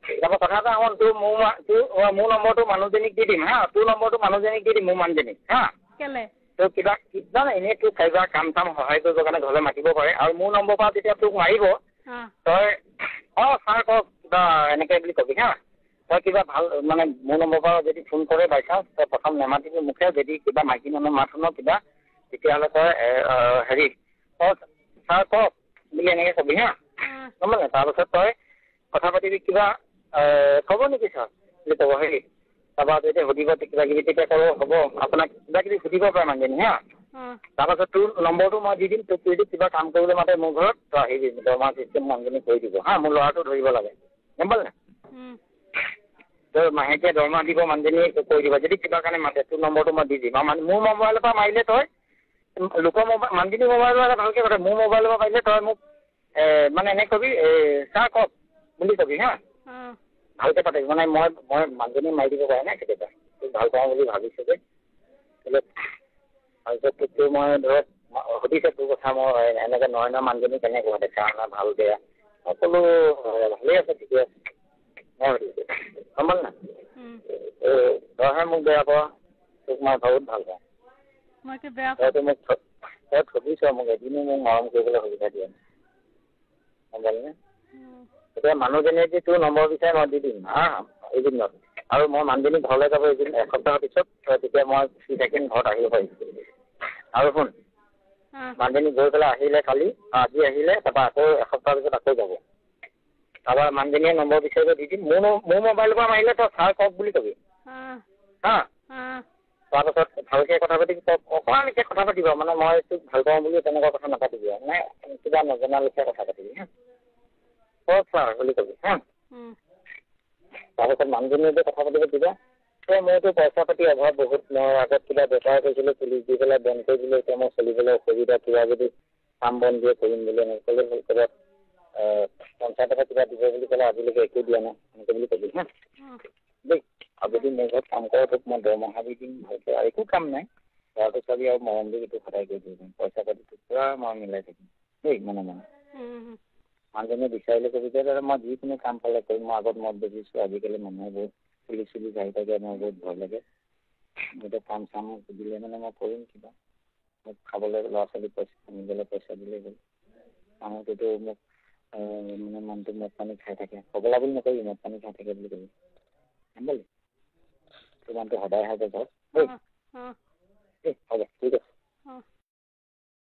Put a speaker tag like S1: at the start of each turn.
S1: তাৰপৰা কথা এটা হ'ল মোৰ নম্বৰটো মানুহজনীক দি দিম হা তোৰ নম্বৰটো মানুহজনীক দি দিম মোৰ মানুহজনীক হা
S2: কেলে
S1: তোৰ কিবা এনেই তোৰ কিবা কাম চাম সহায় কৰিবৰ কাৰণে ঘৰলৈ মাতিব পাৰে আৰু মোৰ নম্বৰ পৰা যেতিয়া তোক মাৰিব তই ছাৰ কওক কিবা এনেকৈ বুলি কবি হা তই কিবা ভাল মানে মোৰ নম্বৰ পৰা যদি ফোন কৰে বাই চান্স তই প্ৰথম নেমাতিবি মুখে যদি কিবা মাইকী মানুহ মাত শুন কিবা তেতিয়াহ'লে তই হেৰি ছাৰ কওক বুলি এনেকৈ কবি হা গম পালে তাৰপাছত তই কথা পাতিবি কিবা ক'ব নেকি ছাৰ বুলি ক'ব হেৰি তাৰপৰা যেতিয়া সুধিব কিবা কিবি তেতিয়া ক'ব হ'ব আপোনাক কিবা কিবি সুধিব পাৰে মানুহজনী হা তাৰপাছত তোৰ নম্বৰটো মই দি দিম তোক যদি কিবা কাম কৰিবলৈ মাতে মোৰ ঘৰত তই আহিবি দৰমহা চিষ্টেম মানুহজনী কৰি দিব হা মোৰ ল'ৰাটো ধৰিব লাগে গম পালে তই মাহেকীয়া দৰমহা দিব মানুহজনীয়ে কৰি দিব যদি কিবা কাৰণে মাতে তোৰ নম্বৰটো মই দি দিম আৰু মোৰ মোবাইলৰ পৰা মাৰিলে তই লোকৰ মোবাইল মানুহজনী মোবাইলৰ পৰা ভালকৈ কথা মোৰ মোবাইলৰ পৰা মাৰিলে তই মোক মানে এনেকৈ কবি ছাৰ কওক বুলি কবি হা ভালকৈ পাতিবি মানে মই মানুহজনী মাৰি দিব পাৰে নাই কেতিয়াবা তোক ভাল পাওঁ বুলি ভাবিছোঁ যে তাৰপিছত তোক মই ধৰক সুধিছে তোৰ কথা মই এনেকৈ নয়নৰ মানুহজনী কেনেকুৱা দেখা শুনা ভাল বেয়া সকলো ভালেই আছে ঠিকে আছে মই সুধিছোঁ গম পালি নাই তইহে মোক বেয়া পাওঁ তোক মই বহুত ভাল পাওঁ তইতো মোক তই ঠগিছ মোক এদিনো মোক মৰম কৰিবলৈ সুবিধা দিয়া নাই গম পালিনে এতিয়া মানুহজনীয়ে যে তোৰ নম্বৰ বিচাৰে মই দি দিম হা এইকেইদিনত আৰু মই মানুহজনী ঘৰলৈ যাব এইকেইদিন এসপ্তাহৰ পিছত তেতিয়া মই ফ্ৰী থাকিম ঘৰত আহিব পাৰিম আৰু শুন মানুহজনী গৈ পেলাই আহিলে কালি আজি আহিলে তাৰপৰা আকৌ এসপ্তাহৰ পিছত আকৌ যাব তাৰপৰা মানুহজনীয়ে নম্বৰ বিচাৰিব দি দিম মোৰ মোবাইলৰ পৰা মাৰিলে তই ছাৰ কওক বুলি কবি হা তাৰপাছত ভালকৈ কথা পাতিবি তই অকণমানকৈ কথা পাতিব মানে মই তোক ভাল পাওঁ বুলি তেনেকুৱা কথা নাপাতিবি আৰু মানে কিবা নজনা লেখীয়া কথা পাতিবি হা কওক ছাৰ বুলি কবি হা তাৰপিছত মানুহজনীয়ে যে কথা পাতিব দিবা মোৰতো পইচা পাতি অভাৱ বহুত মই আগত কিবা বেপাৰ কৰিছিলোঁ পুলিচ দি পেলাই বন্ধ কৰি দিলোঁ এতিয়া মই চলিবলৈ অসুবিধা কিবা যদি কাম বন দিয়ে কৰিম বুলি এনেকৈ ক'লে হ'ল ক'ৰবাত পঞ্চায়তৰ পৰা কিবা দিব বুলি ক'লে আজিলৈকে একো দিয়া নাই এনেকৈ বুলি কবি হা দেই আৰু যদি মোৰ ঘৰত কাম কৰোঁ তোক মই দৰমহা দি দিম ভালকৈ আৰু একো কাম নাই ল'ৰাটো চাবি আৰু মৰম দি তোক সদায় কৰি দিম পইচা পাতিটো পূৰা মই মিলাই থাকিম দেই মানে মানুহজনীয়ে বিচাৰিলে কবি যে মই যিকোনো কাম পালে কৰিম মই আগত মদ বেচিছোঁ আজিকালি মানুহে বহুত পুলিচ চুলিচ আহি থাকে মোৰ বহুত ভয় লাগে গোটেই কাম চাম দিলে মানে মই কৰিম কিবা মোক খাবলৈ ল'ৰা ছোৱালী পইচা কিনিবলৈ পইচা দিলেই হ'ল মানুহটোতো মোক মানে মানুহটো মদ পানী খাই থাকে পগলা বুলি নকবি মদ পানী খাই থাকে বুলি কবি গম পালি তোৰ মানুহটো সদায় থাকে ঘৰত দেই হ'ব ঠিক আছে